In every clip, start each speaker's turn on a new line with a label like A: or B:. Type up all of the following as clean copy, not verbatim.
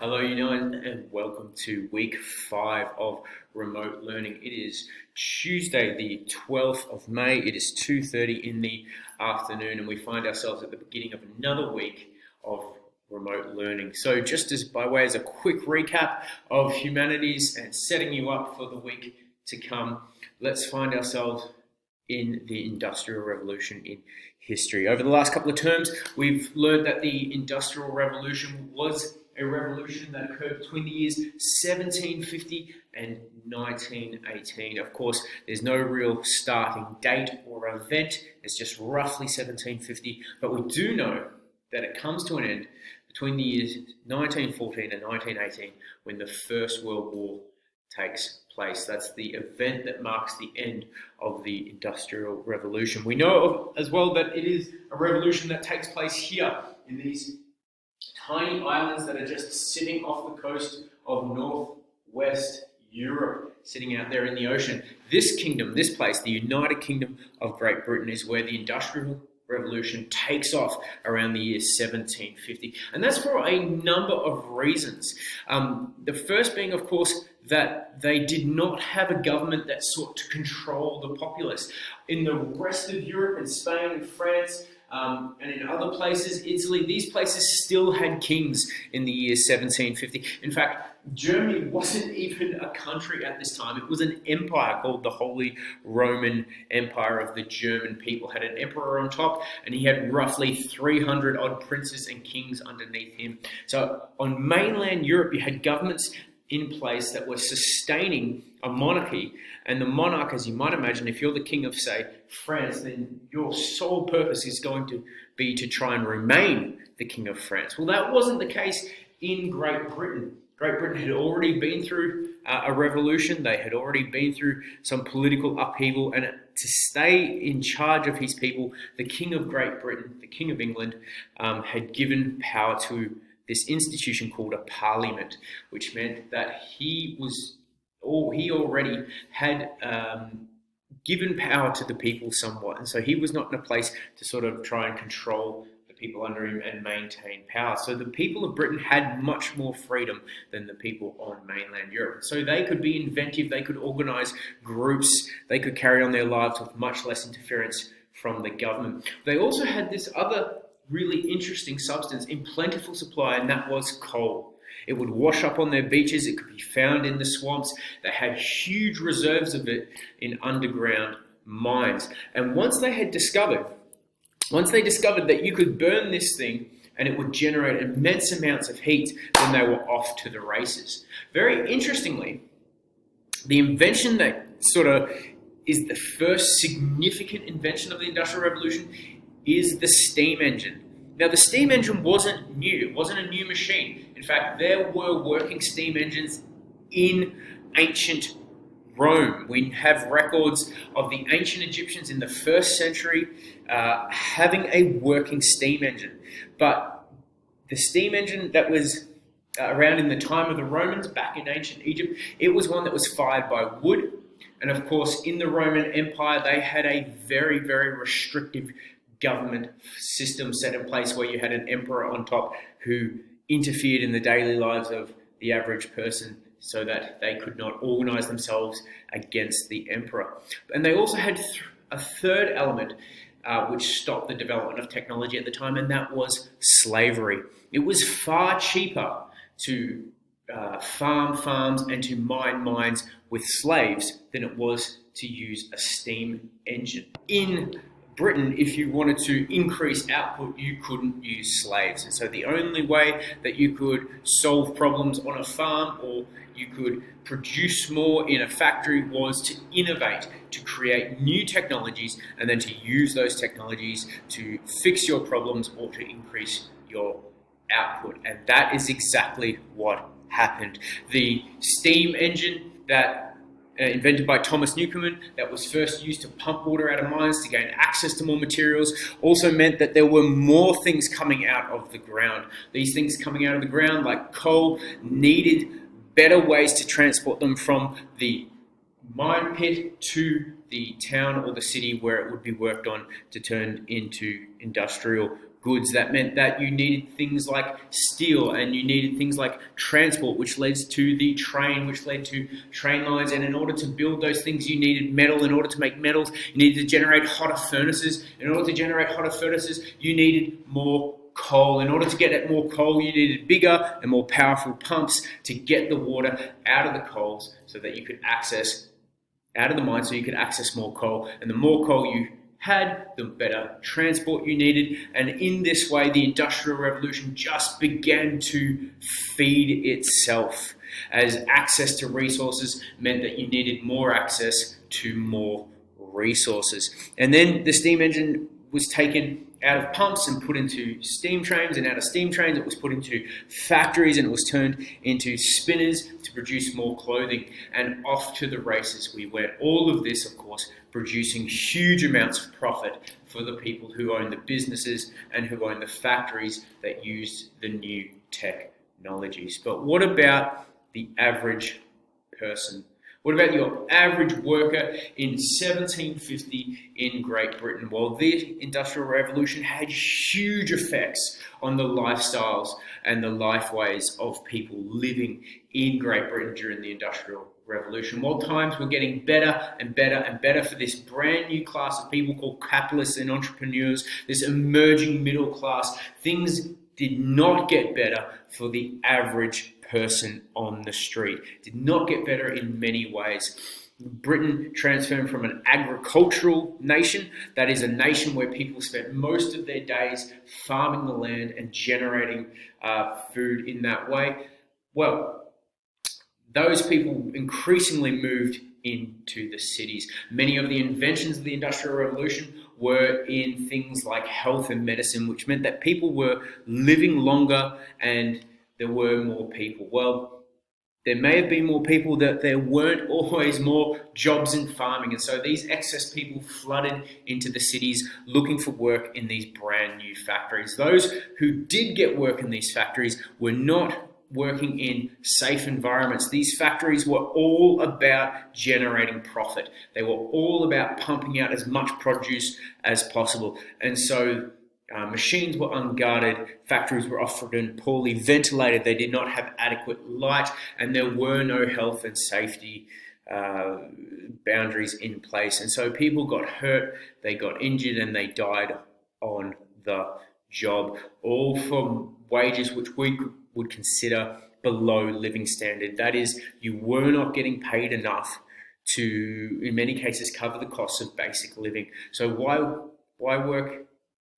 A: Hello, United, and welcome to week 5 of remote learning. It is Tuesday, the 12th of May. It is 2:30 in the afternoon, and we find ourselves at the beginning of another week of remote learning. So, just as by way as a quick recap of humanities and setting you up for the week to come, let's find ourselves in the Industrial Revolution in history. Over the last couple of terms, we've learned that the Industrial Revolution was a revolution that occurred between the years 1750 and 1918. Of course, there's no real starting date or event. It's just roughly 1750, but we do know that it comes to an end between the years 1914 and 1918 when the First World War takes place. That's the event that marks the end of the Industrial Revolution. We know as well that it is a revolution that takes place here in these tiny islands that are just sitting off the coast of northwest Europe, sitting out there in the ocean. This kingdom, this place, the United Kingdom of Great Britain, is where the Industrial Revolution takes off around the year 1750. And that's for a number of reasons. The first being, of course, that they did not have a government that sought to control the populace. In the rest of Europe, in Spain and France, and in other places, Italy, these places still had kings in the year 1750. In fact, Germany wasn't even a country at this time. It was an empire called the Holy Roman Empire of the German people. Had an emperor on top, and he had roughly 300 odd princes and kings underneath him. So on mainland Europe, you had governments in place that were sustaining a monarchy, and the monarch, as you might imagine, if you're the king of, say, France, then your sole purpose is going to be to try and remain the king of France. Well, that wasn't the case in Great Britain. Great Britain had already been through a revolution. They had already been through some political upheaval, and to stay in charge of his people, the king of Great Britain, the king of England, had given power to this institution called a parliament, which meant that he already had given power to the people somewhat. And so he was not in a place to sort of try and control the people under him and maintain power. So the people of Britain had much more freedom than the people on mainland Europe. So they could be inventive, they could organise groups, they could carry on their lives with much less interference from the government. They also had this other really interesting substance in plentiful supply, and that was coal. It would wash up on their beaches. It could be found in the swamps. They had huge reserves of it in underground mines. And once they discovered that you could burn this thing and it would generate immense amounts of heat, then they were off to the races. Very interestingly, the invention that sort of is the first significant invention of the Industrial Revolution is the steam engine. Now, the steam engine wasn't new. It wasn't a new machine. In fact, there were working steam engines in ancient Rome. We have records of the ancient Egyptians in the 1st century having a working steam engine. But the steam engine that was around in the time of the Romans, back in ancient Egypt, it was one that was fired by wood. And of course, in the Roman Empire, they had a very, very restrictive government system set in place where you had an emperor on top who interfered in the daily lives of the average person so that they could not organize themselves against the emperor. And they also had a third element which stopped the development of technology at the time, and that was slavery. It was far cheaper to farm farms and to mine mines with slaves than it was to use a steam engine. In Britain, if you wanted to increase output, you couldn't use slaves. And so the only way that you could solve problems on a farm or you could produce more in a factory was to innovate, to create new technologies, and then to use those technologies to fix your problems or to increase your output. And that is exactly what happened. The steam engine that invented by Thomas Newcomen, that was first used to pump water out of mines to gain access to more materials, also meant that there were more things coming out of the ground. These things coming out of the ground, like coal, needed better ways to transport them from the mine pit to the town or the city where it would be worked on to turn into industrial goods. That meant that you needed things like steel, and you needed things like transport, which led to the train, which led to train lines. And in order to build those things, you needed metal. In order to make metals, you needed to generate hotter furnaces. In order to generate hotter furnaces, you needed more coal. In order to get at more coal, you needed bigger and more powerful pumps to get the water out of the coals so that you could access out of the mine, so you could access more coal. And the more coal you had, the better transport you needed. And in this way, the Industrial Revolution just began to feed itself, as access to resources meant that you needed more access to more resources. And then the steam engine was taken out of pumps and put into steam trains, and out of steam trains it was put into factories, and it was turned into spinners to produce more clothing, and off to the races we went. All of this, of course, producing huge amounts of profit for the people who own the businesses and who own the factories that used the new technologies. But what about the average person? What about your average worker in 1750 in Great Britain? Well, the Industrial Revolution had huge effects on the lifestyles and the lifeways of people living in Great Britain during the Industrial Revolution. While times were getting better and better and better for this brand new class of people called capitalists and entrepreneurs, this emerging middle class, things did not get better for the average person on the street. Did not get better in many ways. Britain transformed from an agricultural nation, that is a nation where people spent most of their days farming the land and generating food in that way. Well, those people increasingly moved into the cities. Many of the inventions of the Industrial Revolution were in things like health and medicine, which meant that people were living longer and there were more people. Well, there may have been more people, that there weren't always more jobs in farming. And so these excess people flooded into the cities looking for work in these brand new factories. Those who did get work in these factories were not working in safe environments. These factories were all about generating profit. They were all about pumping out as much produce as possible. And so machines were unguarded, factories were often poorly ventilated, they did not have adequate light, and there were no health and safety boundaries in place. And so people got hurt, they got injured, and they died on the job, all from wages which we would consider below living standard. That is, you were not getting paid enough to, in many cases, cover the costs of basic living. So why work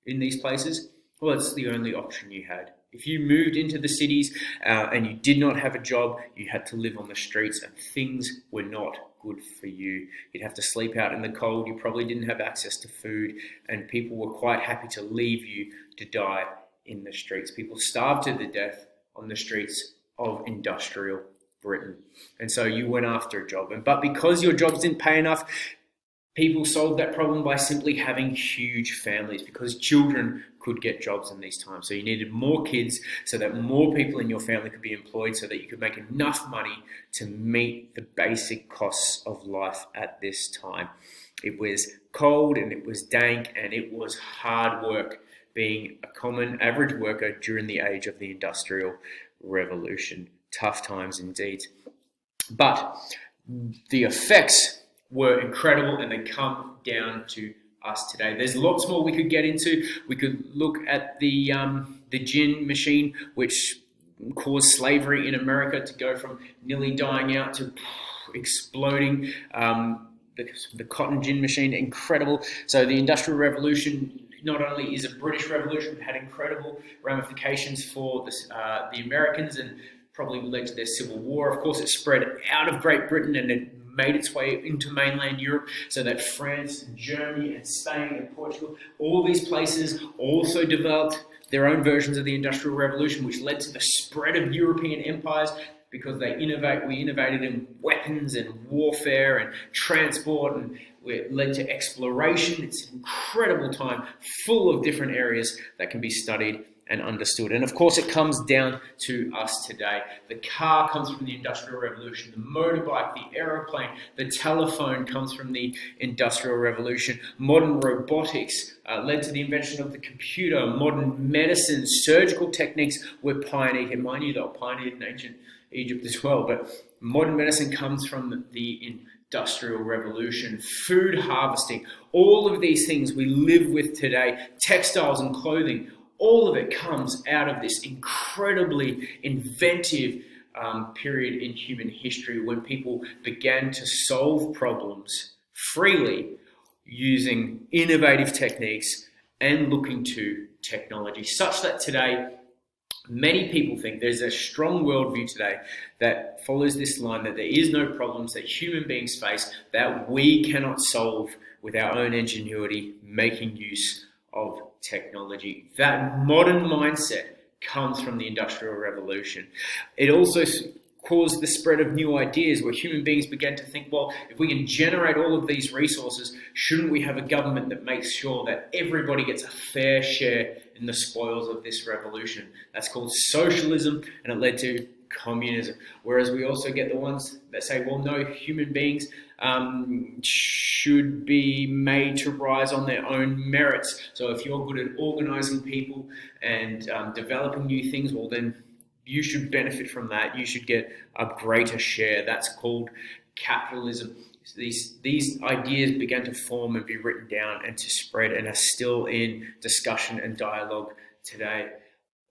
A: in these places? Well, it's the only option you had. If you moved into the cities and you did not have a job, you had to live on the streets, and things were not good for you. You'd have to sleep out in the cold, you probably didn't have access to food, and people were quite happy to leave you to die in the streets. People starved to the death on the streets of industrial Britain. And so you went after a job. But because your jobs didn't pay enough, people solved that problem by simply having huge families, because children could get jobs in these times. So you needed more kids so that more people in your family could be employed, so that you could make enough money to meet the basic costs of life at this time. It was cold and it was dank and it was hard work being a common average worker during the age of the Industrial Revolution. Tough times indeed. But the effects were incredible, and they come down to us today. There's lots more we could get into. We could look at the gin machine, which caused slavery in America to go from nearly dying out to exploding. The cotton gin machine, incredible. So the Industrial Revolution not only is a British revolution, but had incredible ramifications for the Americans, and probably led to their civil war. Of course, it spread out of Great Britain and it made its way into mainland Europe, so that France and Germany and Spain and Portugal, all these places also developed their own versions of the Industrial Revolution, which led to the spread of European empires, because we innovated in weapons and warfare and transport, and it led to exploration. It's an incredible time, full of different areas that can be studied and understood. And of course, it comes down to us today. The car comes from the Industrial Revolution, the motorbike, the aeroplane, the telephone comes from the Industrial Revolution. Modern robotics led to the invention of the computer. Modern medicine, surgical techniques were pioneered. And mind you, they were pioneered in ancient Egypt as well. But modern medicine comes from the Industrial Revolution. Food harvesting, all of these things we live with today, textiles and clothing, all of it comes out of this incredibly inventive period in human history when people began to solve problems freely using innovative techniques and looking to technology, such that today many people think there's a strong worldview today that follows this line that there is no problems that human beings face that we cannot solve with our own ingenuity, making use of technology. That modern mindset comes from the Industrial Revolution. It also caused the spread of new ideas where human beings began to think, well, if we can generate all of these resources, shouldn't we have a government that makes sure that everybody gets a fair share in the spoils of this revolution? That's called socialism, and it led to communism. Whereas we also get the ones that say, well, no, human beings should be made to rise on their own merits. So if you're good at organizing people and developing new things, well, then you should benefit from that. You should get a greater share. That's called capitalism. These ideas began to form and be written down and to spread and are still in discussion and dialogue today.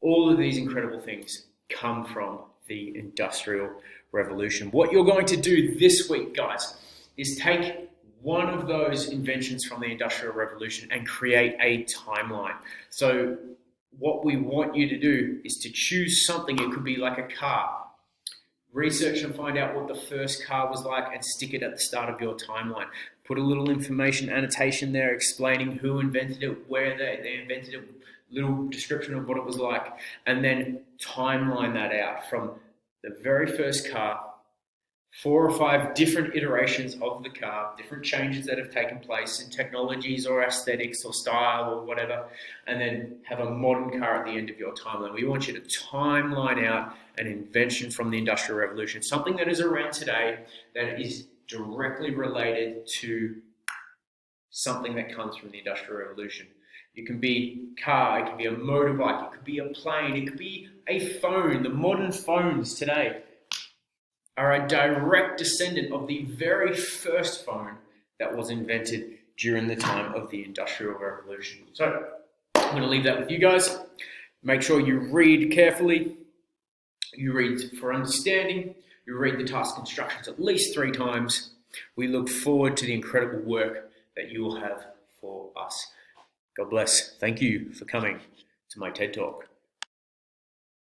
A: All of these incredible things come from the Industrial Revolution. What you're going to do this week, guys, is take one of those inventions from the Industrial Revolution and create a timeline. So what we want you to do is to choose something. It could be like a car. Research and find out what the first car was like and stick it at the start of your timeline. Put a little information annotation there explaining who invented it, where they invented it, little description of what it was like, and then timeline that out from the very first car, 4 or 5 different iterations of the car, different changes that have taken place in technologies or aesthetics or style or whatever, and then have a modern car at the end of your timeline. We want you to timeline out an invention from the Industrial Revolution, something that is around today that is directly related to something that comes from the Industrial Revolution. It can be a car, it can be a motorbike, it could be a plane, it could be a phone. The modern phones today are a direct descendant of the very first phone that was invented during the time of the Industrial Revolution. So I'm going to leave that with you guys. Make sure you read carefully, you read for understanding, you read the task instructions at least 3 times. We look forward to the incredible work that you will have for us. God bless. Thank you for coming to my TED Talk.